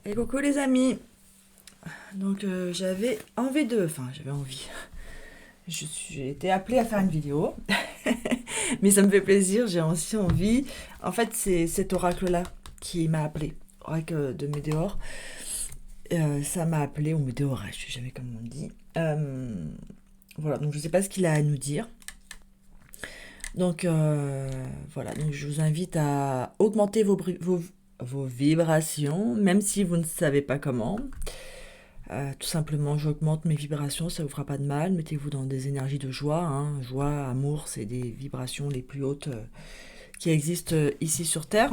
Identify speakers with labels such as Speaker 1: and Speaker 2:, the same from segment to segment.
Speaker 1: Et coucou les amis. Donc j'avais envie de... Enfin j'avais envie. J'ai été appelée à faire une vidéo. Mais ça me fait plaisir, j'ai aussi envie. En fait c'est cet oracle-là qui m'a appelé. Oracle de Météor. Ça m'a appelé, ou Météor, je sais jamais comment on dit. Voilà, donc je sais pas ce qu'il a à nous dire. Donc voilà, donc je vous invite à augmenter vos vibrations, même si vous ne savez pas comment. Tout simplement, j'augmente mes vibrations, ça vous fera pas de mal. Mettez-vous dans des énergies de joie, hein. Joie, amour, c'est des vibrations les plus hautes qui existent ici sur Terre.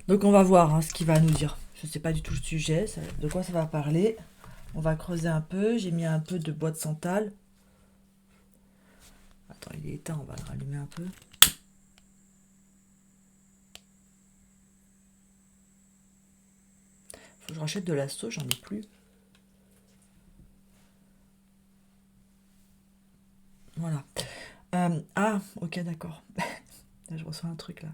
Speaker 1: Donc on va voir hein, ce qu'il va nous dire. Je sais pas du tout le sujet, de quoi ça va parler. On va creuser un peu. J'ai mis un peu de bois de santal. Attends, il est éteint, on va le rallumer un peu. Faut que je rachète de la sauge, j'en ai plus. Voilà. Ok, d'accord. Je reçois un truc là.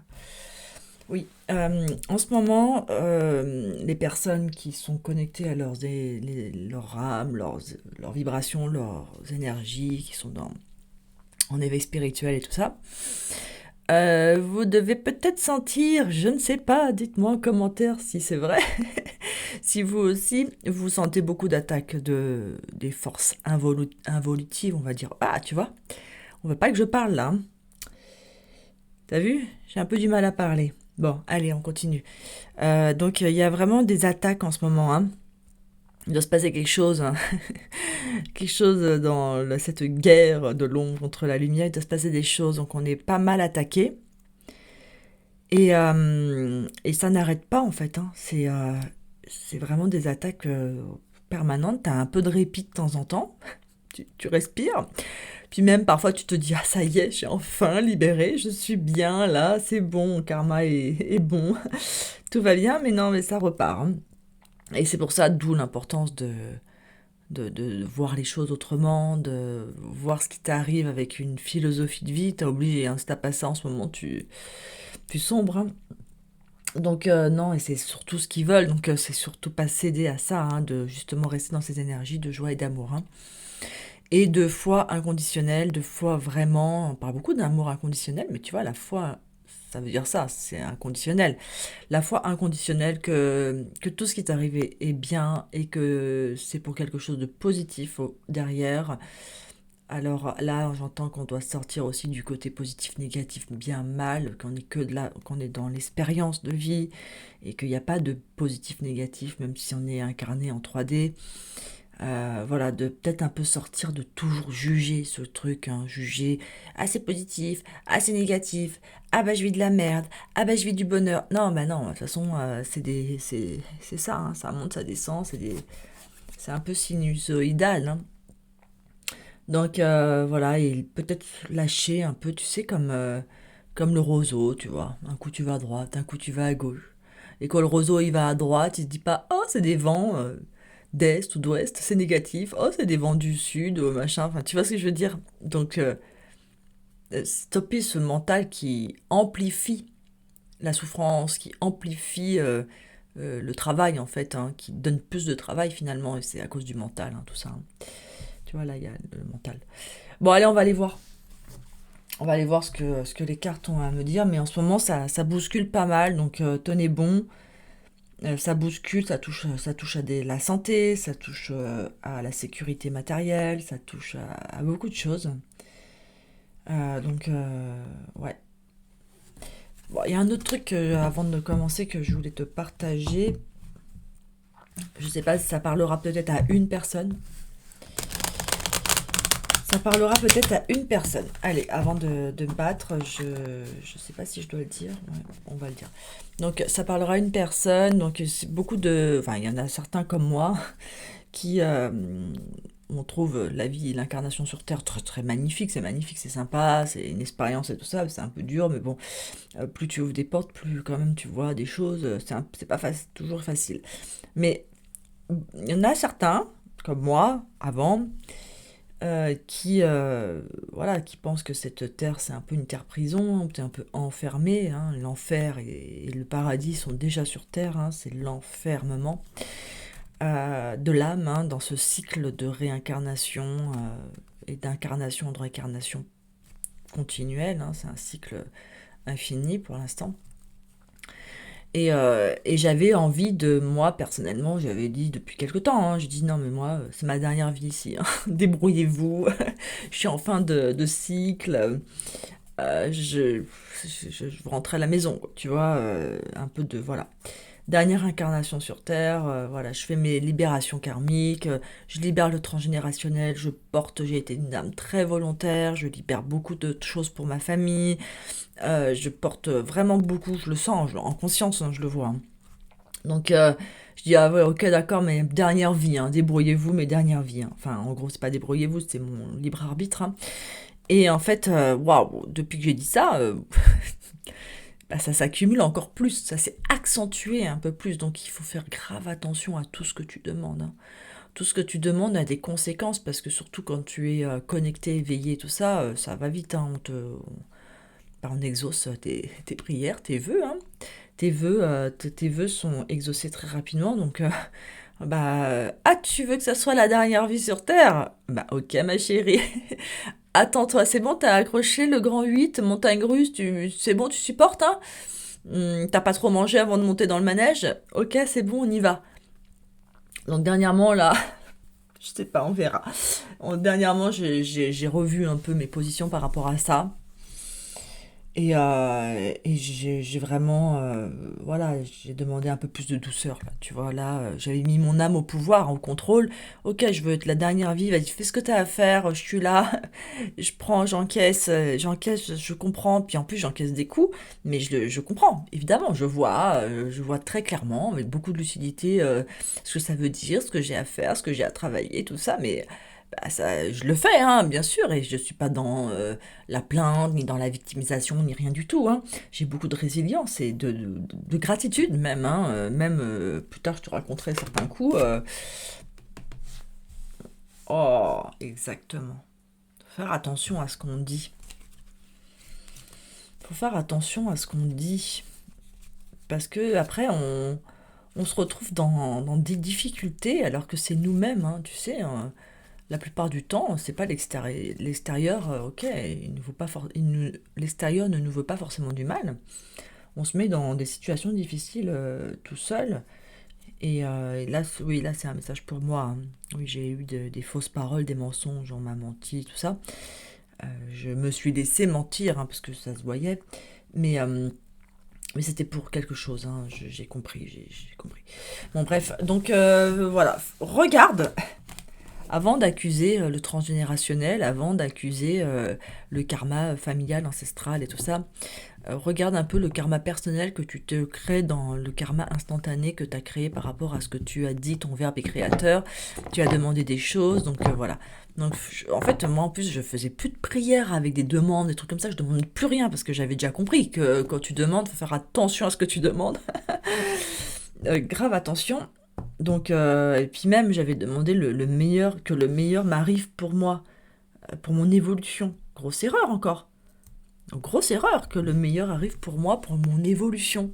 Speaker 1: Oui, en ce moment, les personnes qui sont connectées à leur âme, leurs vibrations, leurs énergies, qui sont en éveil spirituel et tout ça, vous devez peut-être sentir, je ne sais pas, dites-moi en commentaire si c'est vrai, si vous aussi, vous sentez beaucoup d'attaques des forces involutives, on va dire. Ah, tu vois, on veut pas que je parle là, hein. T'as vu? J'ai un peu du mal à parler. Bon, allez, on continue. Donc il y a vraiment des attaques en ce moment, hein. Il doit se passer quelque chose, hein. Quelque chose dans cette guerre de l'ombre contre la lumière. Il doit se passer des choses, donc on est pas mal attaqué. Et ça n'arrête pas en fait, hein. C'est vraiment des attaques permanentes. T'as un peu de répit de temps en temps. Tu respires. Puis même parfois tu te dis ah ça y est, j'ai enfin libéré, je suis bien là, c'est bon, mon karma est bon, tout va bien, mais non mais ça repart, hein. Et c'est pour ça, d'où l'importance de voir les choses autrement, de voir ce qui t'arrive avec une philosophie de vie. T'as obligé, hein, si t'as pas ça en ce moment, tu sombres, hein. Donc non, et c'est surtout ce qu'ils veulent, donc c'est surtout pas céder à ça, hein, de justement rester dans ces énergies de joie et d'amour, hein. Et de foi inconditionnelle, de foi vraiment, on parle beaucoup d'amour inconditionnel, mais tu vois, la foi, ça veut dire ça, c'est inconditionnel. La foi inconditionnelle que tout ce qui t'est arrivé est bien et que c'est pour quelque chose de positif derrière. Alors là, j'entends qu'on doit sortir aussi du côté positif, négatif, bien mal, qu'on est que de là, qu'on est dans l'expérience de vie et qu'il n'y a pas de positif, négatif, même si on est incarné en 3D. Voilà, de peut-être un peu sortir de toujours juger ce truc, hein, juger assez positif, assez négatif, ah bah je vis de la merde, ah bah je vis du bonheur. Non, bah non, de toute façon, c'est ça, hein, ça monte, ça descend, c'est un peu sinusoïdal, hein. Donc voilà, et peut-être lâcher un peu, tu sais, comme le roseau, tu vois. Un coup tu vas à droite, un coup tu vas à gauche. Et quand le roseau il va à droite, il se dit pas, oh c'est des vents d'est ou d'ouest, c'est négatif. Oh c'est des vents du sud, machin. Enfin, tu vois ce que je veux dire? Donc stopper ce mental qui amplifie la souffrance, qui amplifie le travail en fait, hein, qui donne plus de travail finalement, et c'est à cause du mental, hein, tout ça, hein. Tu vois là, il y a le mental. Bon, allez, on va aller voir. On va aller voir ce que les cartes ont à me dire, mais en ce moment, ça bouscule pas mal, donc tenez bon. Ça bouscule, ça touche à la santé, ça touche à la sécurité matérielle, ça touche à beaucoup de choses. Donc, ouais. Bon, il y a un autre truc avant de commencer que je voulais te partager. Je sais pas si ça parlera peut-être à une personne. Ça parlera peut-être à une personne. Allez, avant de me battre, je sais pas si je dois le dire. Ouais, on va le dire. Donc, ça parlera à une personne. Donc, c'est beaucoup de. Enfin, il y en a certains comme moi qui. On trouve la vie, l'incarnation sur Terre très, très magnifique, c'est sympa, c'est une expérience et tout ça, c'est un peu dur, mais bon, plus tu ouvres des portes, plus quand même tu vois des choses, c'est pas toujours facile. Mais il y en a certains, comme moi, avant, voilà, qui pense que cette terre, c'est un peu une terre prison, t'es un peu enfermé, hein, l'enfer et le paradis sont déjà sur terre, hein, c'est l'enfermement de l'âme, hein, dans ce cycle de réincarnation et d'incarnation de réincarnation continuelle, hein, c'est un cycle infini pour l'instant. Et j'avais envie de, moi personnellement, j'avais dit depuis quelque temps, hein, j'ai dit non mais moi c'est ma dernière vie ici, hein. Débrouillez-vous, je suis en fin de cycle, je rentrais à la maison, quoi, tu vois, un peu de, voilà. Dernière incarnation sur Terre, voilà, je fais mes libérations karmiques, je libère le transgénérationnel, j'ai été une âme très volontaire, je libère beaucoup de choses pour ma famille, je porte vraiment beaucoup, je le sens, en conscience, hein, je le vois, hein. Donc, je dis, ah ouais, ok, d'accord, mais dernière vie, hein, débrouillez-vous, mes dernières vies, hein. Enfin, en gros, c'est pas débrouillez-vous, c'est mon libre arbitre, hein. Et en fait, waouh, depuis que j'ai dit ça, bah, ça s'accumule encore plus, ça s'est accentué un peu plus. Donc, il faut faire grave attention à tout ce que tu demandes, hein. Tout ce que tu demandes a des conséquences, parce que surtout quand tu es connecté, éveillé, tout ça, ça va vite, hein. On exauce tes prières, tes vœux, hein. Tes vœux sont exaucés très rapidement, donc bah ah tu veux que ça soit la dernière vie sur Terre? Bah ok ma chérie. Attends-toi, c'est bon, t'as accroché le grand 8, montagne russe, c'est bon, tu supportes, hein? T'as pas trop mangé avant de monter dans le manège? Ok, c'est bon, on y va. Donc dernièrement là, je sais pas, on verra. Dernièrement, j'ai revu un peu mes positions par rapport à ça. Et j'ai vraiment, voilà, j'ai demandé un peu plus de douceur, là, tu vois, là, j'avais mis mon âme au pouvoir, au contrôle. Ok, je veux être la dernière vie, vas-y, fais ce que t'as à faire, je suis là, je prends, j'encaisse, je comprends, puis en plus j'encaisse des coups, mais je comprends, évidemment, je vois très clairement, avec beaucoup de lucidité, ce que ça veut dire, ce que j'ai à faire, ce que j'ai à travailler, tout ça, mais bah, ça, je le fais, hein, bien sûr, et je ne suis pas dans la plainte, ni dans la victimisation, ni rien du tout, hein. J'ai beaucoup de résilience et de gratitude même, hein. Même plus tard, je te raconterai certains coups. Oh, exactement. Faut faire attention à ce qu'on dit. Faut faire attention à ce qu'on dit. Parce que après, on se retrouve dans des difficultés alors que c'est nous-mêmes, hein, tu sais, hein. La plupart du temps, c'est pas l'extérieur. L'extérieur, ok, l'extérieur ne nous veut pas forcément du mal. On se met dans des situations difficiles tout seul. Et là, oui, là, c'est un message pour moi, hein. Oui, j'ai eu des fausses paroles, des mensonges, on m'a menti, tout ça. Je me suis laissé mentir, hein, parce que ça se voyait. Mais, euh, mais c'était pour quelque chose, hein, j'ai compris, j'ai compris. Bon, bref, donc voilà, regarde avant d'accuser le transgénérationnel, avant d'accuser le karma familial, ancestral et tout ça, regarde un peu le karma personnel que tu te crées dans le karma instantané que tu as créé par rapport à ce que tu as dit, ton verbe est créateur, tu as demandé des choses, donc voilà. Donc en fait, moi en plus, je faisais plus de prières avec des demandes, des trucs comme ça, je demandais plus rien parce que j'avais déjà compris que quand tu demandes, faut faire attention à ce que tu demandes. Grave attention. Donc, et puis même, j'avais demandé le meilleur, que le meilleur m'arrive pour moi, pour mon évolution. Grosse erreur encore. Donc, grosse erreur que le meilleur arrive pour moi, pour mon évolution.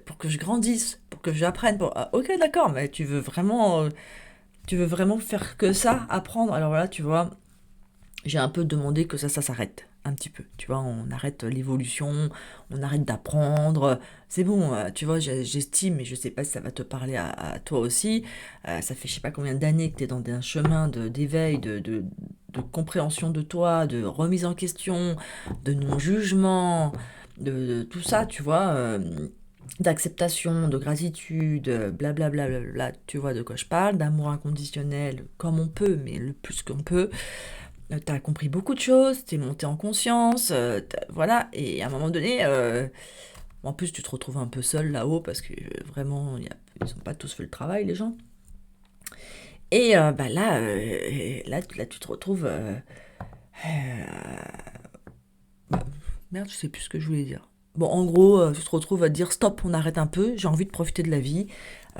Speaker 1: Pour que je grandisse, pour que j'apprenne. Ah, ok, d'accord, mais tu veux vraiment faire que ça, apprendre. Alors voilà, tu vois, j'ai un peu demandé que ça s'arrête un petit peu. Tu vois, on arrête l'évolution, on arrête d'apprendre. C'est bon, tu vois, j'estime, et je sais pas si ça va te parler à toi aussi. Ça fait je sais pas combien d'années que tu es dans un chemin d'éveil, de compréhension de toi, de remise en question, de non-jugement, de tout ça, tu vois. D'acceptation, de gratitude, blablabla, tu vois de quoi je parle, d'amour inconditionnel, comme on peut, mais le plus qu'on peut. T'as compris beaucoup de choses, t'es monté en conscience, voilà, et à un moment donné, en plus tu te retrouves un peu seul là-haut parce que vraiment, ils n'ont pas tous fait le travail, les gens. Et bah là, tu te retrouves... merde, je sais plus ce que je voulais dire. Bon, en gros, tu te retrouves à te dire stop, on arrête un peu, j'ai envie de profiter de la vie,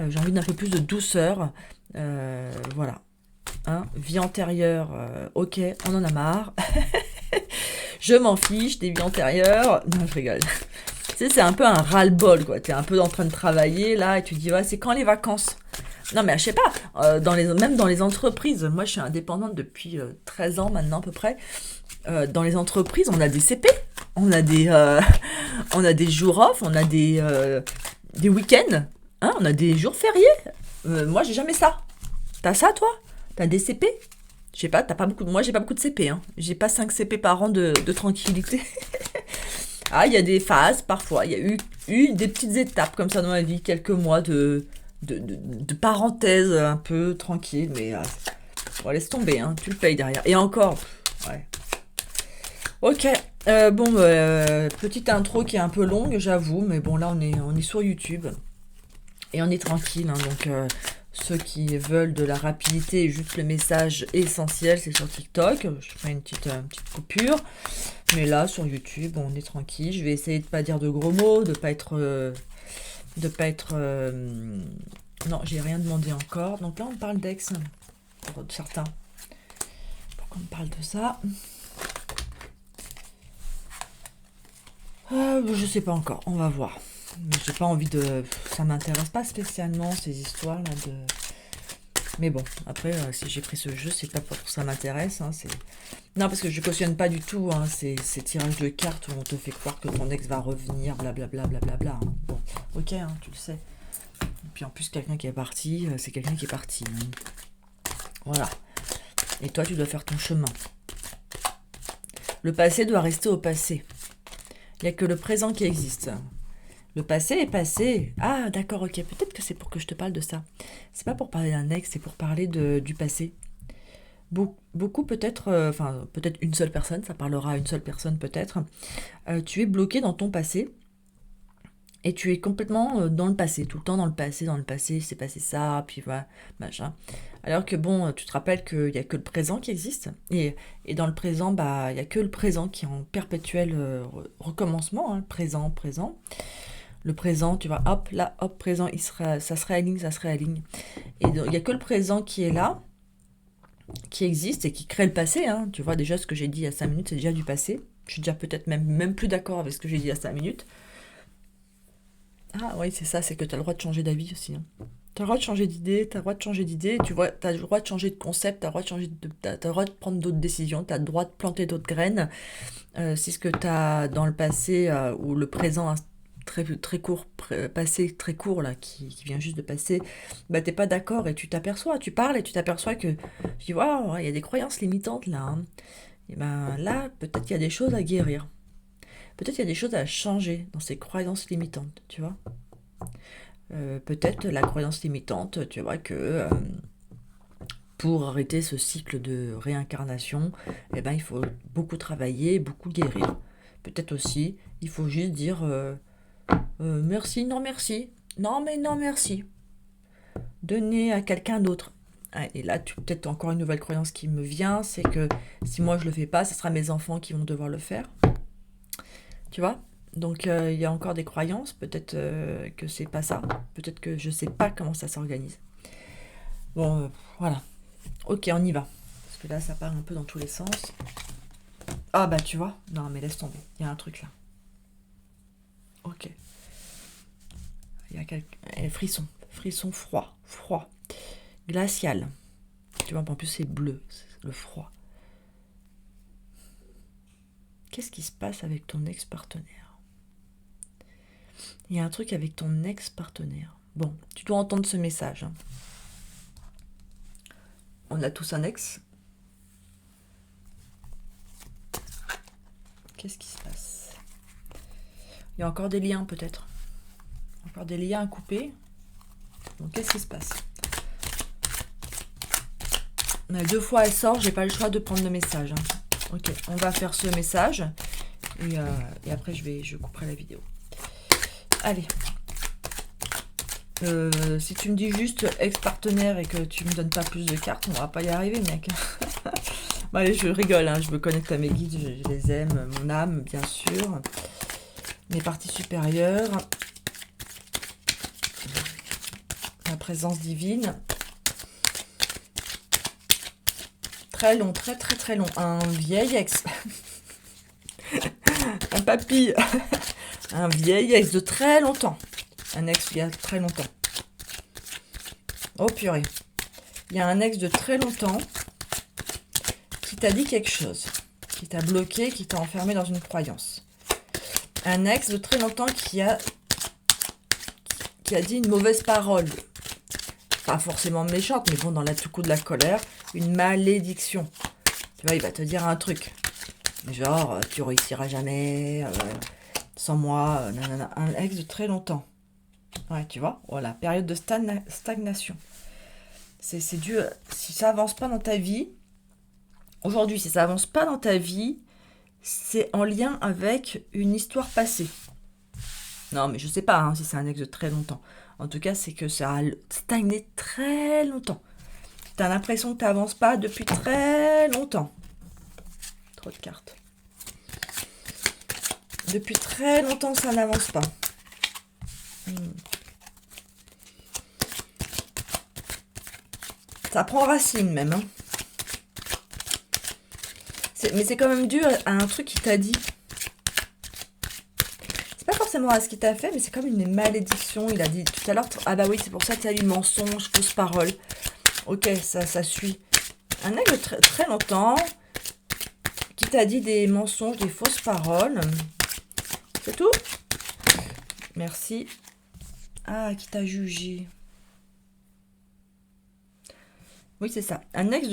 Speaker 1: j'ai envie d'un peu plus de douceur, voilà. Hein, vie antérieure, ok, on en a marre. Je m'en fiche des vies antérieures. Non, je rigole. Tu sais, c'est un peu un ras-le-bol, quoi. T'es un peu en train de travailler, là, et tu te dis, ouais, c'est quand les vacances? Non, mais je sais pas, même dans les entreprises, moi, je suis indépendante depuis 13 ans maintenant, à peu près. Dans les entreprises, on a des CP, on a on a des jours off, on a des week-ends, hein, on a des jours fériés. Moi, j'ai jamais ça. T'as ça, toi? T'as des CP? Je sais pas, t'as pas beaucoup moi j'ai pas beaucoup de CP, hein. J'ai pas 5 CP par an de tranquillité. Ah, il y a des phases, parfois. Il y a eu des petites étapes comme ça dans ma vie, quelques mois de parenthèse un peu tranquille, mais bon, laisse tomber, hein, tu le payes derrière. Et encore, ouais. Ok, bon, petite intro qui est un peu longue, j'avoue, mais bon, là, on est sur YouTube et on est tranquille, hein, donc ceux qui veulent de la rapidité et juste le message essentiel, c'est sur TikTok. Je ferai une petite coupure. Mais là, sur YouTube, on est tranquille. Je vais essayer de pas dire de gros mots, de pas être... Non, j'ai rien demandé encore. Donc là, on parle d'ex, pour certains. Pourquoi on parle de ça? Je sais pas encore, on va voir. Mais j'ai pas envie de... Ça m'intéresse pas spécialement, ces histoires-là de... Mais bon, après, si j'ai pris ce jeu, c'est pas pour que ça m'intéresse, hein, c'est... Non, parce que je cautionne pas du tout, hein, ces tirages de cartes où on te fait croire que ton ex va revenir, blablabla, blablabla. Hein. Bon, ok, hein, tu le sais. Et puis en plus, quelqu'un qui est parti, c'est quelqu'un qui est parti. Hein. Voilà. Et toi, tu dois faire ton chemin. Le passé doit rester au passé. Il n'y a que le présent qui existe. Le passé est passé. Ah, d'accord, ok. Peut-être que c'est pour que je te parle de ça. C'est pas pour parler d'un ex, c'est pour parler du passé. Beaucoup peut-être, enfin peut-être une seule personne, ça parlera à une seule personne peut-être. Tu es bloqué dans ton passé et tu es complètement dans le passé, tout le temps dans le passé, c'est passé ça, puis voilà, machin. Alors que bon, tu te rappelles qu'il n'y a que le présent qui existe et dans le présent, bah il n'y a que le présent qui est en perpétuel recommencement, hein, présent. Le présent, tu vois, hop, là, hop, présent, ça se réaligne, ça se réaligne. Et il n'y a que le présent qui est là, qui existe et qui crée le passé. Hein. Tu vois, déjà, ce que j'ai dit il y a 5 minutes, c'est déjà du passé. Je suis déjà peut-être même plus d'accord avec ce que j'ai dit il y a 5 minutes. Ah oui, c'est ça, c'est que tu as le droit de changer d'avis aussi. Hein. Tu as le droit de changer d'idée, tu as le droit de changer d'idée, tu vois, tu as le droit de changer de concept, tu as le droit de t'as le droit de prendre d'autres décisions, tu as le droit de planter d'autres graines. C'est ce que tu as dans le passé ou le présent très court, passé très court là, qui vient juste de passer, bah t'es pas d'accord et tu t'aperçois, tu parles et tu t'aperçois que tu vois, il y a des croyances limitantes là. Hein. Et ben là, peut-être qu'il y a des choses à guérir. Peut-être qu'il y a des choses à changer dans ces croyances limitantes, tu vois. Peut-être la croyance limitante, tu vois, que pour arrêter ce cycle de réincarnation, eh ben, il faut beaucoup travailler, beaucoup guérir. Peut-être aussi, il faut juste dire merci, non merci. Non mais non merci. Donner à quelqu'un d'autre. Ah, et là, peut-être encore une nouvelle croyance qui me vient, c'est que si moi je le fais pas, ce sera mes enfants qui vont devoir le faire. Tu vois? Donc il y a encore des croyances, peut-être que c'est pas ça, peut-être que je sais pas comment ça s'organise. Bon, voilà. Ok, on y va. Parce que là, ça part un peu dans tous les sens. Ah bah tu vois, non mais laisse tomber, il y a un truc là. Ok. Il y a frisson froid, glacial. Tu vois, en plus c'est bleu, c'est le froid. Qu'est-ce qui se passe avec ton ex-partenaire? Il y a un truc avec ton ex-partenaire. Bon, tu dois entendre ce message. Hein. On a tous un ex. Qu'est-ce qui se passe? Il y a encore des liens peut-être. Encore des liens à couper. Donc qu'est-ce qui se passe? Deux fois elle sort, j'ai pas le choix de prendre le message. Hein. Ok, on va faire ce message. Et après je couperai la vidéo. Allez. Si tu me dis juste ex-partenaire et que tu me donnes pas plus de cartes, on va pas y arriver, mec. Bon, allez, je rigole, hein, je me connecte à mes guides, je les aime, mon âme, bien sûr. Mes parties supérieures. La présence divine. très long, très très très long. Un vieil ex. Un papy. Un vieil ex de très longtemps. Un ex il y a très longtemps. Oh purée. Il y a un ex de très longtemps qui t'a dit quelque chose. Qui t'a bloqué, qui t'a enfermé dans une croyance. Un ex de très longtemps qui a dit une mauvaise parole. Pas forcément méchante, mais bon, dans la tout coup de la colère, une malédiction. Tu vois, il va te dire un truc. Genre, tu réussiras jamais, sans moi, nanana. Un ex de très longtemps. Ouais, tu vois, voilà, période de stagnation. C'est dû, si ça avance pas dans ta vie, aujourd'hui, si ça avance pas dans ta vie, c'est en lien avec une histoire passée. Non, mais je sais pas si c'est un ex de très longtemps. En tout cas, c'est que ça a stagné très longtemps. T'as l'impression que t'avances pas depuis très longtemps. Trop de cartes. Depuis très longtemps, ça n'avance pas. Ça prend racine même. Hein. Mais c'est quand même dû à un truc qu'il t'a dit. C'est pas forcément à ce qu'il t'a fait, mais c'est comme une malédiction. Il a dit tout à l'heure, ah bah oui, c'est pour ça que tu as eu mensonge, fausse parole. Ok, ça suit. Un ex de très, très longtemps qui t'a dit des mensonges, des fausses paroles. C'est tout? Merci. Ah, qui t'a jugé. Oui, c'est ça. Un ex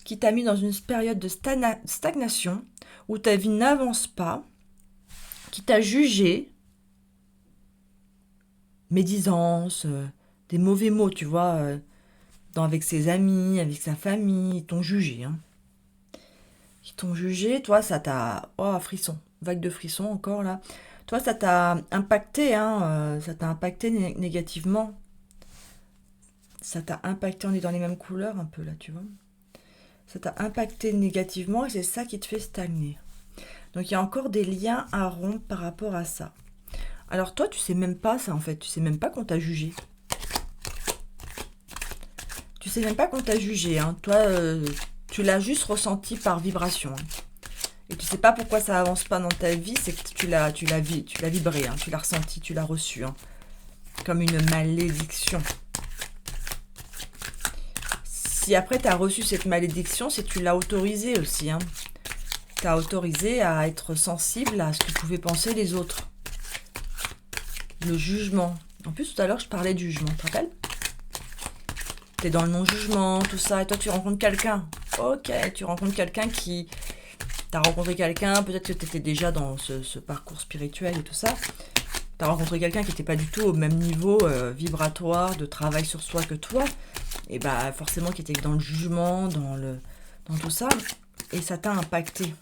Speaker 1: qui t'a mis dans une période de stagnation où ta vie n'avance pas, qui t'a jugé, médisance, des mauvais mots, tu vois, avec ses amis, avec sa famille, ils t'ont jugé. Hein. Ils t'ont jugé, toi, ça t'a... Oh, frisson, vague de frissons encore, là. Toi, ça t'a impacté, ça t'a impacté négativement. Ça t'a impacté, on est dans les mêmes couleurs un peu, là, tu vois. Ça t'a impacté négativement et c'est ça qui te fait stagner. Donc, il y a encore des liens à rompre par rapport à ça. Alors, toi, tu sais même pas ça, en fait. Tu sais même pas qu'on t'a jugé. Tu sais même pas qu'on t'a jugé. Hein. Toi, tu l'as juste ressenti par vibration. Hein. Et tu sais pas pourquoi ça avance pas dans ta vie, c'est que tu l'as vibré, hein. Tu l'as ressenti, tu l'as reçu. Hein. Comme une malédiction. Si après tu as reçu cette malédiction, c'est que tu l'as autorisé aussi. Hein. Tu as autorisé à être sensible à ce que pouvaient penser les autres. Le jugement. En plus, tout à l'heure, je parlais du jugement, tu te rappelles? T'es dans le non-jugement, tout ça, et toi, tu rencontres quelqu'un. Ok, tu rencontres quelqu'un qui... T'as rencontré quelqu'un, peut-être que t'étais déjà dans ce parcours spirituel et tout ça. T'as rencontré quelqu'un qui n'était pas du tout au même niveau vibratoire, de travail sur soi que toi. Et bah forcément qui était dans le jugement, dans tout ça. Et ça t'a impacté.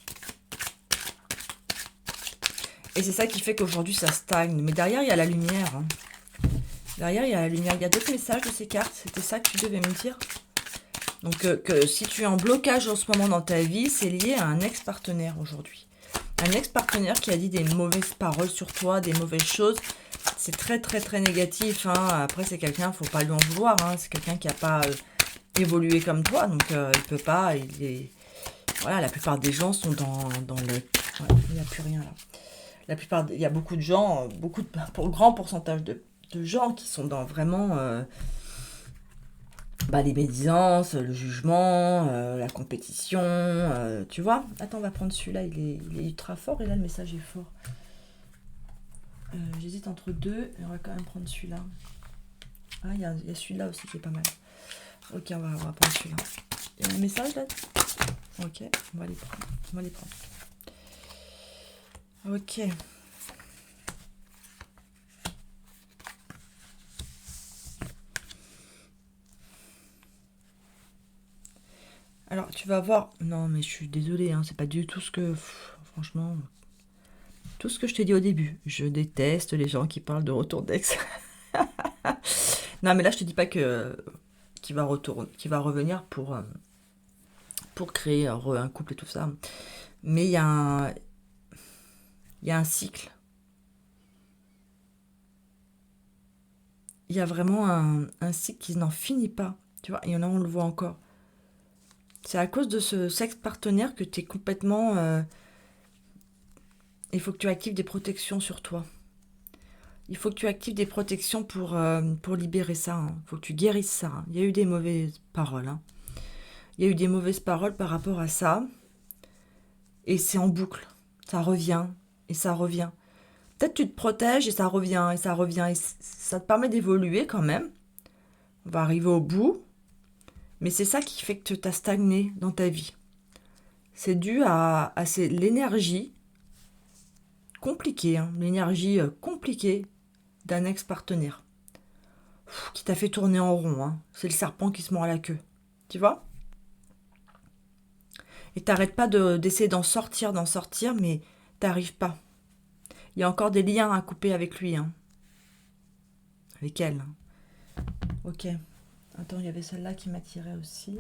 Speaker 1: Et c'est ça qui fait qu'aujourd'hui ça stagne. Mais derrière il y a la lumière. Hein. Derrière il y a la lumière. Il y a d'autres messages de ces cartes. C'était ça que tu devais me dire. Donc que si tu es en blocage en ce moment dans ta vie, c'est lié à un ex-partenaire aujourd'hui. Un ex-partenaire qui a dit des mauvaises paroles sur toi, des mauvaises choses. C'est très très très négatif. Hein. Après c'est quelqu'un, faut pas lui en vouloir. Hein. C'est quelqu'un qui n'a pas évolué comme toi. Donc il peut pas. Voilà, la plupart des gens sont dans le... Ouais, il n'y a plus rien là. Il y a beaucoup de gens, pour grand pourcentage de gens qui sont dans vraiment les médisances, le jugement, la compétition, tu vois. Attends, on va prendre celui-là, il est ultra fort et là le message est fort. J'hésite entre deux, mais on va quand même prendre celui-là. Ah, il y a celui-là aussi qui est pas mal. Ok, on va prendre celui-là. Il y a un message là? Ok, on va les prendre. Ok. Alors, tu vas voir... Non, mais je suis désolée, hein, c'est pas du tout ce que... franchement... Tout ce que je t'ai dit au début. Je déteste les gens qui parlent de retour d'ex. Non, mais là, je te dis pas qu'il va revenir pour créer un couple et tout ça. Mais il y a un cycle. Il y a vraiment un cycle qui n'en finit pas. Tu vois, il y en a, on le voit encore. C'est à cause de ce sexe partenaire que tu es complètement... il faut que tu actives des protections sur toi. Il faut que tu actives des protections pour libérer ça. Hein. Il faut que tu guérisses ça. Hein. Il y a eu des mauvaises paroles. Hein. Il y a eu des mauvaises paroles par rapport à ça. Et c'est en boucle. Ça revient et ça revient. Peut-être tu te protèges et ça revient et ça revient. Et ça te permet d'évoluer quand même. On va arriver au bout. Mais c'est ça qui fait que tu as stagné dans ta vie. C'est dû à l'énergie compliquée. Hein, l'énergie compliquée d'un ex-partenaire. Qui t'a fait tourner en rond. Hein. C'est le serpent qui se mord la queue. Tu vois ? Et t'arrêtes pas d'essayer d'en sortir, mais t'arrives pas. Il y a encore des liens à couper avec lui. Hein. Avec elle. Hein. Ok. Attends, il y avait celle-là qui m'attirait aussi.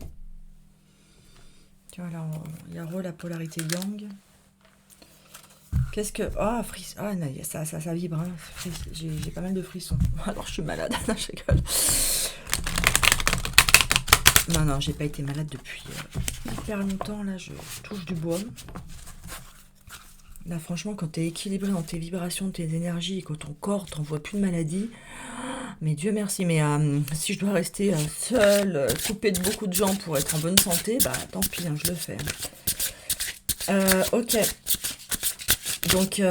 Speaker 1: Tu vois, là, il y a la polarité yang. Qu'est-ce que... Ah, frisson. Ah, non, ça vibre. Hein. J'ai pas mal de frissons. Alors, je suis malade. Je rigole. Non, j'ai pas été malade depuis hyper longtemps. Là, je touche du bois. Là, franchement, quand t'es équilibré dans tes vibrations, tes énergies, et que ton corps t'envoie plus de maladies, mais Dieu merci. Mais si je dois rester seule, coupée de beaucoup de gens pour être en bonne santé, bah tant pis, hein, je le fais. Ok. Donc,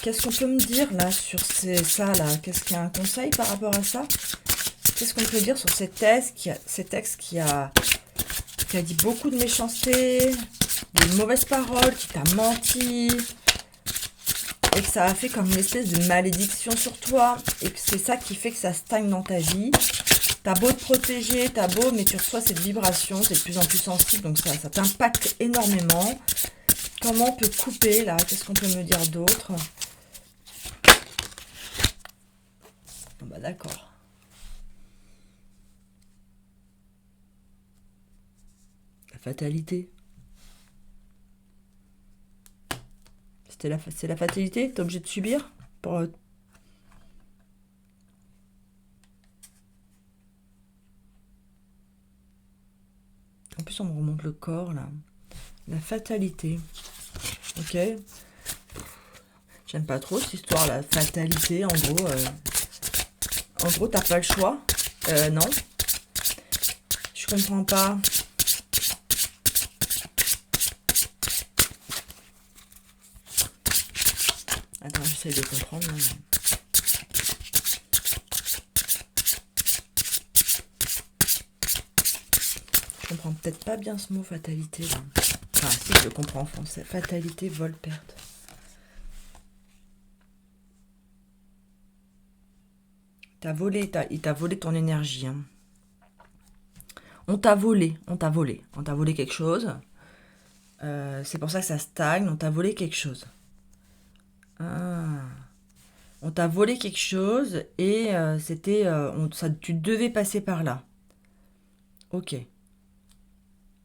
Speaker 1: qu'est-ce qu'on peut me dire là sur ça là? Qu'est-ce qu'il y a un conseil par rapport à ça? Qu'est-ce qu'on peut dire sur cet ex qui a dit beaucoup de méchanceté, des mauvaises paroles, qui t'a menti, et que ça a fait comme une espèce de malédiction sur toi, et que c'est ça qui fait que ça stagne dans ta vie. T'as beau te protéger, mais tu reçois cette vibration, t'es de plus en plus sensible, donc ça t'impacte énormément. Comment on peut couper là? Qu'est-ce qu'on peut me dire d'autre? Bon bah d'accord. La fatalité. C'est la fatalité? T'es obligé de subir pour... En plus, on me remonte le corps, là. La fatalité. Ok. J'aime pas trop cette histoire, la fatalité. En gros, t'as pas le choix. Non. Je comprends pas. Attends, j'essaie de comprendre. Je comprends peut-être pas bien ce mot fatalité. Là. Enfin, si, je le comprends en français. Fatalité, vol, perte. Il t'a volé ton énergie. Hein. On t'a volé quelque chose. C'est pour ça que ça stagne. On t'a volé quelque chose. Ah. On t'a volé quelque chose et tu devais passer par là. Ok.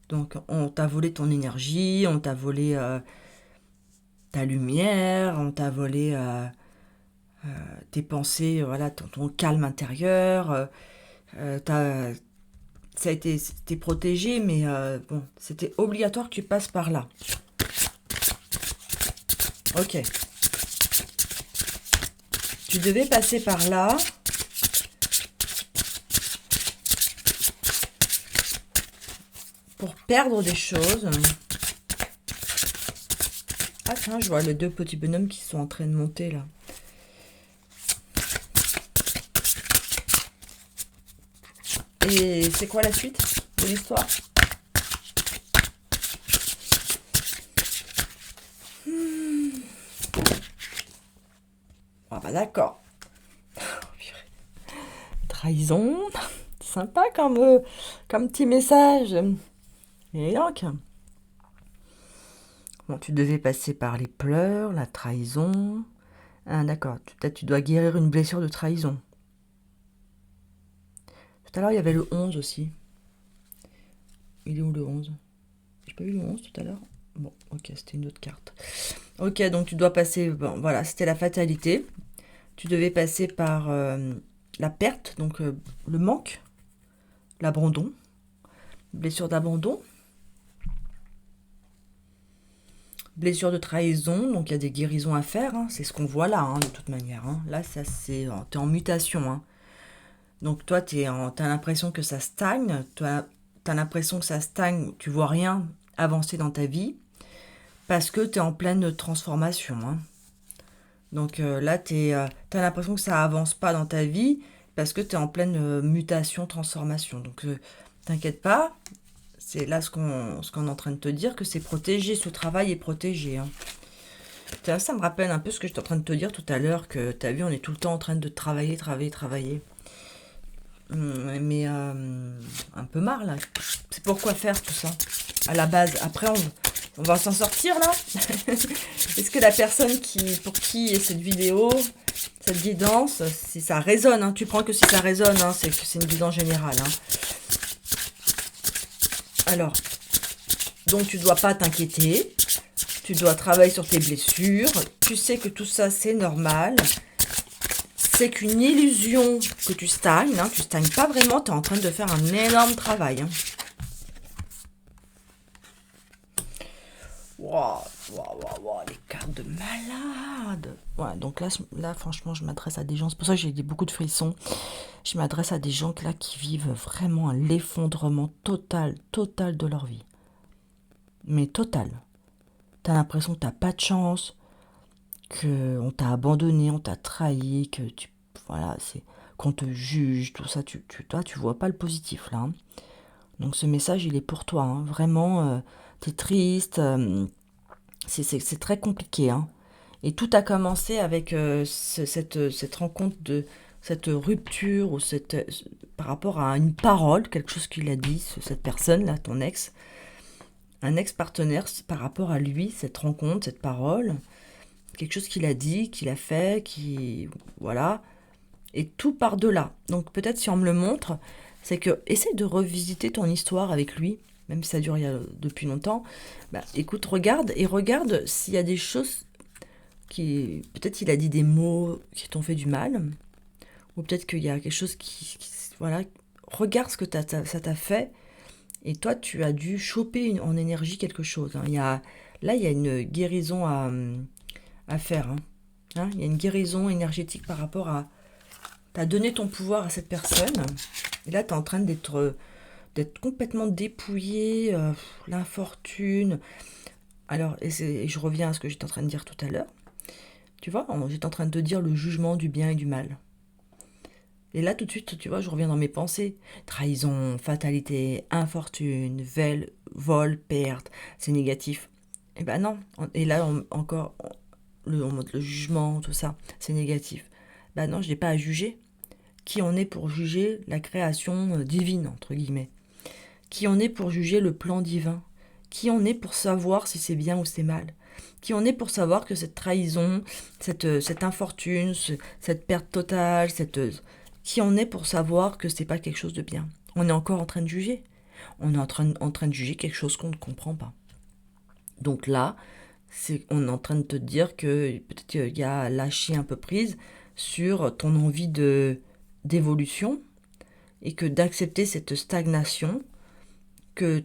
Speaker 1: Donc on t'a volé ton énergie, on t'a volé ta lumière, on t'a volé tes pensées, voilà, ton calme intérieur. C'était protégé, mais bon, c'était obligatoire que tu passes par là. Ok. Tu devais passer par là. Pour perdre des choses. Ah tiens, je vois les deux petits bonhommes qui sont en train de monter là. Et c'est quoi la suite de l'histoire? Ah bah d'accord. Trahison. Sympa comme petit message. Et donc, bon, tu devais passer par les pleurs, la trahison. Ah d'accord, peut-être tu dois guérir une blessure de trahison. Tout à l'heure, il y avait le 11 aussi. Il est où le 11? J'ai pas vu le 11 tout à l'heure? Bon, ok, c'était une autre carte. Ok, donc tu dois passer... Bon, voilà, c'était la fatalité. Tu devais passer par la perte, donc le manque, l'abandon, blessure d'abandon. blessure de trahison, donc il y a des guérisons à faire, hein. C'est ce qu'on voit là, hein, de toute manière, hein. Là, ça c'est, t'es en mutation, hein. Donc toi, t'as l'impression que ça stagne, t'as l'impression que ça stagne, tu vois rien avancer dans ta vie, parce que t'es en pleine transformation, hein. Donc là, t'as l'impression que ça avance pas dans ta vie, parce que t'es en pleine mutation, transformation. Donc t'inquiète pas, c'est là ce qu'on est en train de te dire, que c'est protégé, ce travail est protégé, hein. Ça me rappelle un peu ce que j'étais en train de te dire tout à l'heure, que t'as vu, on est tout le temps en train de travailler, travailler, travailler. Mais un peu marre là. C'est pourquoi faire tout ça à la base. Après, on va s'en sortir là. Est-ce que la personne pour qui est cette vidéo, cette guidance, si ça résonne, hein, tu prends que si ça résonne, hein, c'est que c'est une guidance générale, hein. Alors, donc tu dois pas t'inquiéter. Tu dois travailler sur tes blessures. Tu sais que tout ça c'est normal. C'est qu'une illusion que tu stagnes, hein. Tu stagnes pas vraiment, tu es en train de faire un énorme travail, hein. Waouh, waouh, waouh, waouh, les cartes de malade. Ouais, donc là, franchement, je m'adresse à des gens, c'est pour ça que j'ai beaucoup de frissons. Je m'adresse à des gens là qui vivent vraiment l'effondrement total, total de leur vie. Mais total. T'as l'impression que t'as pas de chance, qu'on t'a abandonné, on t'a trahi, voilà, c'est qu'on te juge, tout ça, toi, tu vois pas le positif là, hein. Donc ce message, il est pour toi, hein. Vraiment, t'es triste, c'est très compliqué, hein. Et tout a commencé avec cette rencontre, cette rupture, ou par rapport à une parole, quelque chose qu'il a dit, cette personne là, ton ex, un ex-partenaire, par rapport à lui, cette rencontre, cette parole, quelque chose qu'il a dit, qu'il a fait, voilà, et tout part de là. Donc peut-être si on me le montre, c'est que essaie de revisiter ton histoire avec lui, même si ça dure depuis longtemps. Bah, écoute, regarde s'il y a des choses peut-être il a dit des mots qui t'ont fait du mal, ou peut-être qu'il y a quelque chose voilà, regarde ce que ça t'a fait, et toi tu as dû choper en énergie quelque chose, hein. Là il y a une guérison à faire, hein. Il y a une guérison énergétique par rapport à... T'as donné ton pouvoir à cette personne, et là t'es en train d'être complètement dépouillé, l'infortune. Alors, et je reviens à ce que j'étais en train de dire tout à l'heure. Tu vois, j'étais en train de te dire le jugement du bien et du mal. Et là, tout de suite, tu vois, je reviens dans mes pensées. Trahison, fatalité, infortune, vol, perte, c'est négatif. Et ben non. Et là, encore, le jugement, tout ça, c'est négatif. Ben non, je n'ai pas à juger. Qui on est pour juger la création divine, entre guillemets? Qui on est pour juger le plan divin? Qui on est pour savoir si c'est bien ou c'est mal? Qui on est pour savoir que cette trahison, cette infortune, cette perte totale, qui on est pour savoir que c'est pas quelque chose de bien? On est encore en train de juger. On est en train de juger quelque chose qu'on ne comprend pas. Donc là, on est en train de te dire que peut-être qu'il y a lâché un peu prise sur ton envie d'évolution, et que d'accepter cette stagnation, que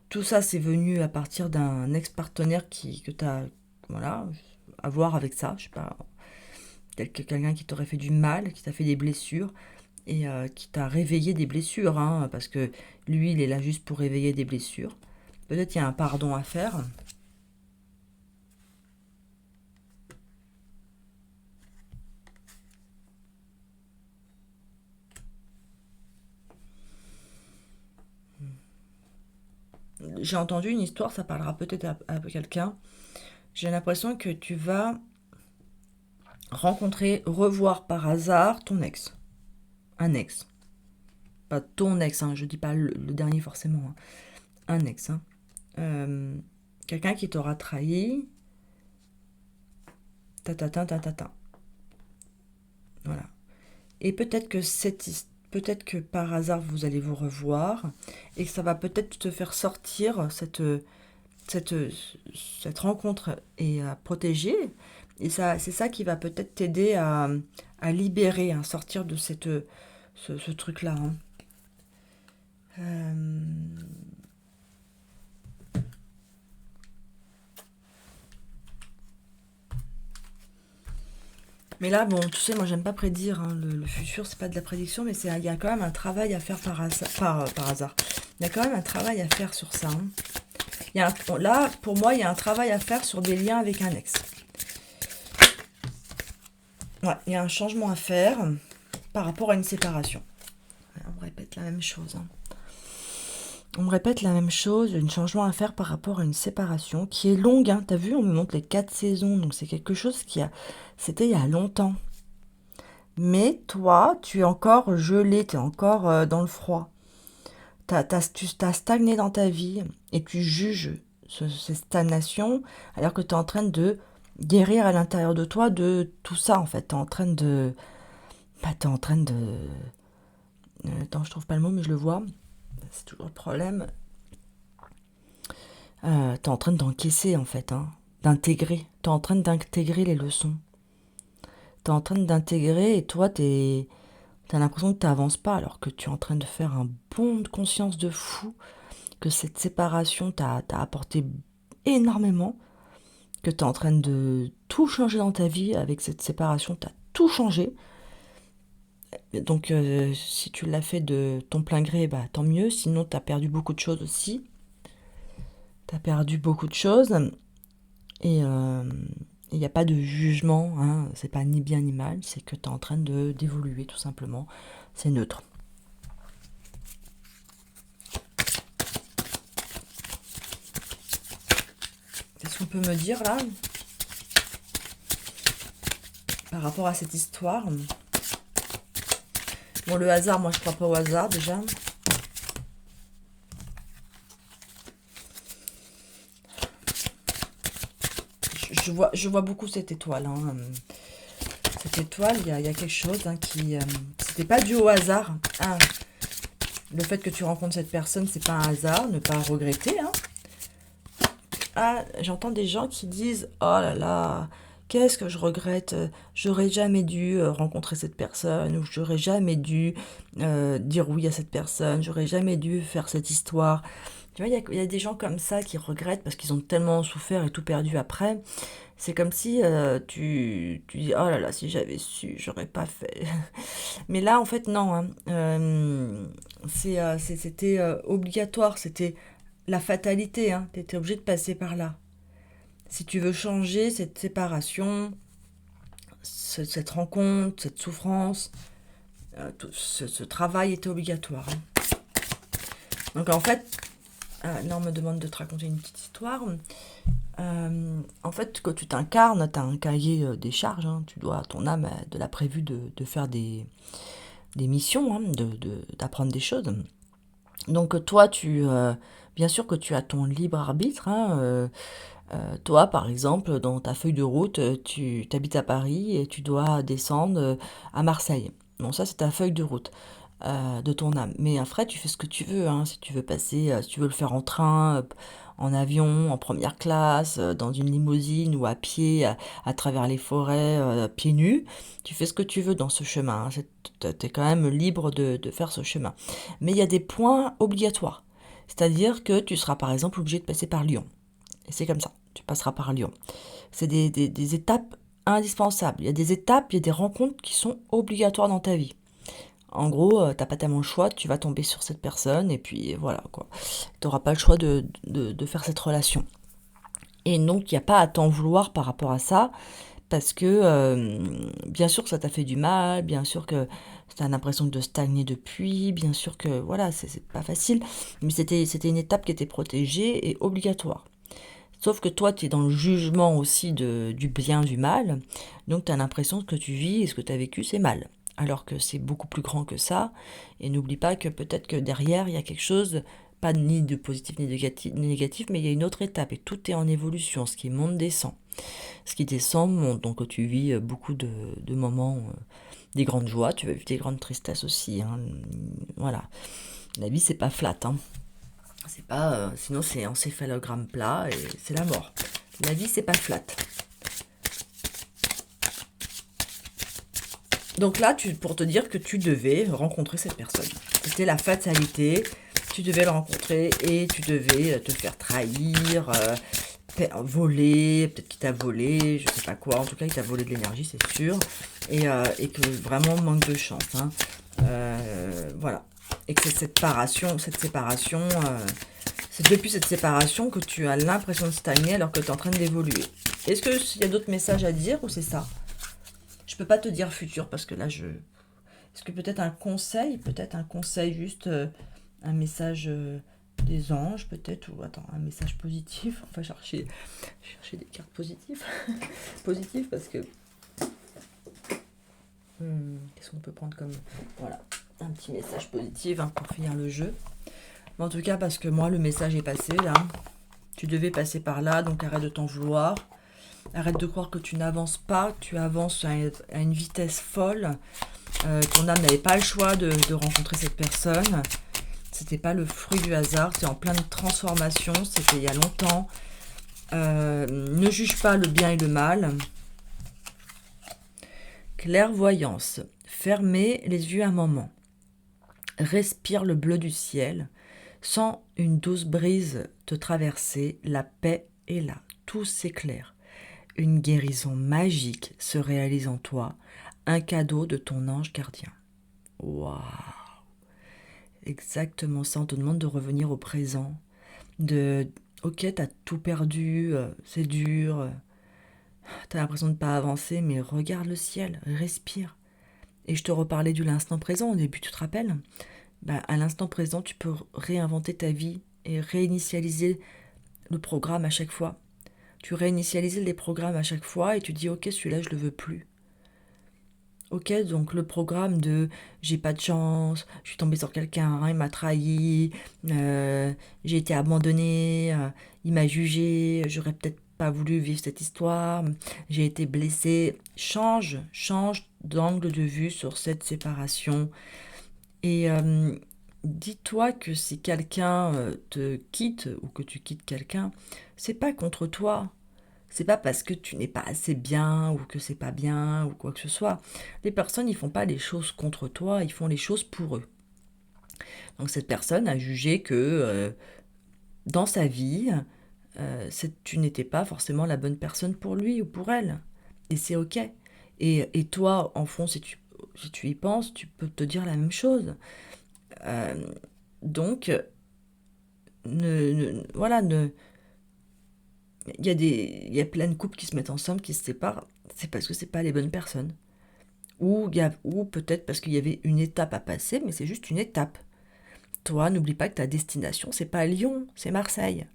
Speaker 1: tout ça c'est venu à partir d'un ex-partenaire que tu as, voilà, à voir avec ça, je sais pas, quelqu'un qui t'aurait fait du mal, qui t'a fait des blessures, et qui t'a réveillé des blessures, hein, parce que lui il est là juste pour réveiller des blessures. Peut-être il y a un pardon à faire. J'ai entendu une histoire, ça parlera peut-être à quelqu'un. J'ai l'impression que tu vas revoir par hasard ton ex. Un ex. Pas ton ex, hein, je dis pas le dernier forcément, hein. Un ex, hein. Quelqu'un qui t'aura trahi. Ta. Voilà. Et peut-être que par hasard vous allez vous revoir, et que ça va peut-être te faire sortir cette rencontre et à protéger. Et ça, c'est ça qui va peut-être t'aider à libérer, à sortir de ce truc-là, hein. Euh, Mais là, bon, tu sais, moi, j'aime pas prédire, hein, le futur, c'est pas de la prédiction, mais il y a quand même un travail à faire par hasard. Il y a quand même un travail à faire sur ça, hein. Là, pour moi, il y a un travail à faire sur des liens avec un ex. Ouais, il y a un changement à faire par rapport à une séparation. On me répète la même chose, hein. On me répète la même chose, un changement à faire par rapport à une séparation qui est longue, hein. T'as vu, on me montre les 4 saisons, donc c'est quelque chose c'était il y a longtemps. Mais toi, tu es encore gelé, tu es encore dans le froid. Tu t'as stagné dans ta vie et tu juges cette stagnation alors que tu es en train de guérir à l'intérieur de toi de tout ça en fait. Tu es en train de... t'es en train de... attends, je trouve pas le mot mais je le vois. C'est toujours le problème. Tu es en train d'encaisser en fait, hein, d'intégrer. Tu es en train d'intégrer les leçons. Tu es en train d'intégrer et toi, t'as l'impression que tu n'avances pas alors que tu es en train de faire un bond de conscience de fou, que cette séparation t'a apporté énormément, que tu es en train de tout changer dans ta vie avec cette séparation, tu as tout changé. Donc si tu l'as fait de ton plein gré, bah, tant mieux, sinon tu as perdu beaucoup de choses aussi. Tu as perdu beaucoup de choses et il n'y a pas de jugement, hein, c'est pas ni bien ni mal, c'est que tu es en train d'évoluer tout simplement, c'est neutre. Qu'est-ce qu'on peut me dire là par rapport à cette histoire? Bon, le hasard, moi je crois pas au hasard déjà. Je vois beaucoup cette étoile, hein. Cette étoile, il y a quelque chose, hein, qui... c'était pas dû au hasard. Ah, le fait que tu rencontres cette personne, c'est pas un hasard, ne pas regretter, hein. Ah, j'entends des gens qui disent « Oh là là, qu'est-ce que je regrette, j'aurais jamais dû rencontrer cette personne, ou j'aurais jamais dû dire oui à cette personne, j'aurais jamais dû faire cette histoire. » Tu vois, il y a des gens comme ça qui regrettent parce qu'ils ont tellement souffert et tout perdu après. C'est comme si tu dis « Oh là là, si j'avais su, j'aurais pas fait. » Mais là, en fait, non, hein. C'était obligatoire, c'était la fatalité, hein. Tu étais obligé de passer par là. Si tu veux changer cette séparation, cette rencontre, cette souffrance, ce travail était obligatoire, hein. Donc en fait, là on me demande de te raconter une petite histoire. En fait, quand tu t'incarnes, tu as un cahier des charges, hein. Ton âme a de la prévu de faire des missions, hein, d'apprendre des choses. Donc toi, bien sûr que tu as ton libre arbitre, hein. Toi, par exemple, dans ta feuille de route, tu t'habites à Paris et tu dois descendre à Marseille. Bon, ça, c'est ta feuille de route de ton âme. Mais après, tu fais ce que tu veux, hein. Si tu veux passer, si tu veux le faire en train, en avion, en première classe, dans une limousine ou à pied, à travers les forêts, pieds nus, tu fais ce que tu veux dans ce chemin, hein. T'es quand même libre de faire ce chemin. Mais il y a des points obligatoires. C'est-à-dire que tu seras, par exemple, obligé de passer par Lyon. Et c'est comme ça, tu passeras par Lyon. C'est des étapes indispensables. Il y a des étapes, il y a des rencontres qui sont obligatoires dans ta vie. En gros, t'as pas tellement le choix, tu vas tomber sur cette personne et puis voilà quoi. T'auras pas le choix de faire cette relation. Et donc il n'y a pas à t'en vouloir par rapport à ça, parce que bien sûr que ça t'a fait du mal, bien sûr que t'as l'impression de stagner depuis, bien sûr que voilà, c'est pas facile, mais c'était une étape qui était protégée et obligatoire. Sauf que toi, tu es dans le jugement aussi du bien, du mal. Donc, tu as l'impression que tu vis et ce que tu as vécu, c'est mal. Alors que c'est beaucoup plus grand que ça. Et n'oublie pas que peut-être que derrière, il y a quelque chose, pas ni de positif ni de négatif, mais il y a une autre étape. Et tout est en évolution. Ce qui monte, descend. Ce qui descend, monte. Donc, tu vis beaucoup de moments, des grandes joies. Tu vas vivre des grandes tristesses aussi, hein. Voilà. La vie, c'est pas flat, hein. C'est pas, sinon c'est encéphalogramme plat et c'est la mort. La vie, c'est pas flat. Donc là, pour te dire que tu devais rencontrer cette personne. C'était la fatalité. Tu devais le rencontrer et tu devais te faire trahir volé, peut-être qu'il t'a volé, je sais pas quoi. En tout cas, il t'a volé de l'énergie, c'est sûr. Et que vraiment manque de chance. Hein. Voilà. Et que c'est cette séparation, c'est depuis cette séparation que tu as l'impression de stagner alors que tu es en train d'évoluer. Est-ce qu'il y a d'autres messages à dire ou c'est ça? Je peux pas te dire futur parce que là, Est-ce que peut-être un conseil juste, un message des anges, peut-être, ou attends, un message positif. On va chercher des cartes positives. Positives parce que. Qu'est-ce qu'on peut prendre comme. Voilà, un petit message positif hein, pour finir le jeu. Mais en tout cas, parce que moi, le message est passé là. Tu devais passer par là, donc arrête de t'en vouloir. Arrête de croire que tu n'avances pas, tu avances à une vitesse folle. Ton âme n'avait pas le choix de rencontrer cette personne. C'était pas le fruit du hasard, tu es en pleine transformation, c'était il y a longtemps. Ne juge pas le bien et le mal. Clairvoyance. Fermez les yeux un moment. Respire le bleu du ciel. Sens une douce brise te traverser. La paix est là. Tout s'éclaire. Une guérison magique se réalise en toi. Un cadeau de ton ange gardien. Waouh! Exactement ça, on te demande de revenir au présent. Ok, t'as tout perdu, c'est dur, t'as l'impression de ne pas avancer, mais regarde le ciel, respire. Et je te reparlais de l'instant présent au début, tu te rappelles? À l'instant présent, tu peux réinventer ta vie et réinitialiser le programme à chaque fois. Tu réinitialises les programmes à chaque fois et tu dis ok, celui-là je le veux plus. Ok, donc le programme de j'ai pas de chance, je suis tombée sur quelqu'un, il m'a trahi, j'ai été abandonnée, il m'a jugée, j'aurais peut-être pas voulu vivre cette histoire, j'ai été blessée. Change d'angle de vue sur cette séparation. Et dis-toi que si quelqu'un te quitte ou que tu quittes quelqu'un, c'est pas contre toi. C'est pas parce que tu n'es pas assez bien ou que c'est pas bien ou quoi que ce soit. Les personnes, ils font pas les choses contre toi, ils font les choses pour eux. Donc cette personne a jugé que dans sa vie, tu n'étais pas forcément la bonne personne pour lui ou pour elle. Et c'est ok. Et toi, en fond, si tu y penses, tu peux te dire la même chose. Euh, donc, voilà, il y a plein de couples qui se mettent ensemble, qui se séparent, c'est parce que c'est pas les bonnes personnes. Ou peut-être parce qu'il y avait une étape à passer, mais c'est juste une étape. Toi, n'oublie pas que ta destination, c'est pas Lyon, c'est Marseille.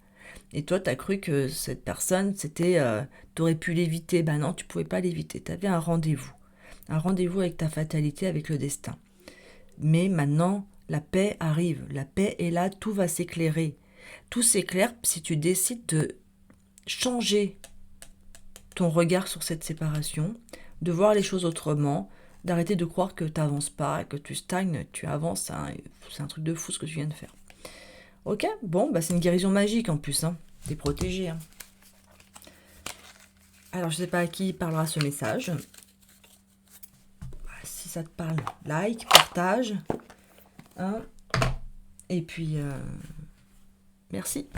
Speaker 1: Et toi, t'as cru que cette personne, t'aurais pu l'éviter. Ben non, tu pouvais pas l'éviter. T'avais un rendez-vous. Un rendez-vous avec ta fatalité, avec le destin. Mais maintenant, la paix arrive. La paix est là, tout va s'éclairer. Tout s'éclaire si tu décides de changer ton regard sur cette séparation, de voir les choses autrement, d'arrêter de croire que tu n'avances pas, que tu stagnes, tu avances. Hein, c'est un truc de fou ce que tu viens de faire. Ok, bon, c'est une guérison magique en plus. Hein. T'es protégé. Hein. Alors, je sais pas à qui parlera ce message. Si ça te parle, like, partage. Hein. Et puis, merci.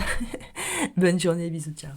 Speaker 1: Bonne journée, bisous, ciao.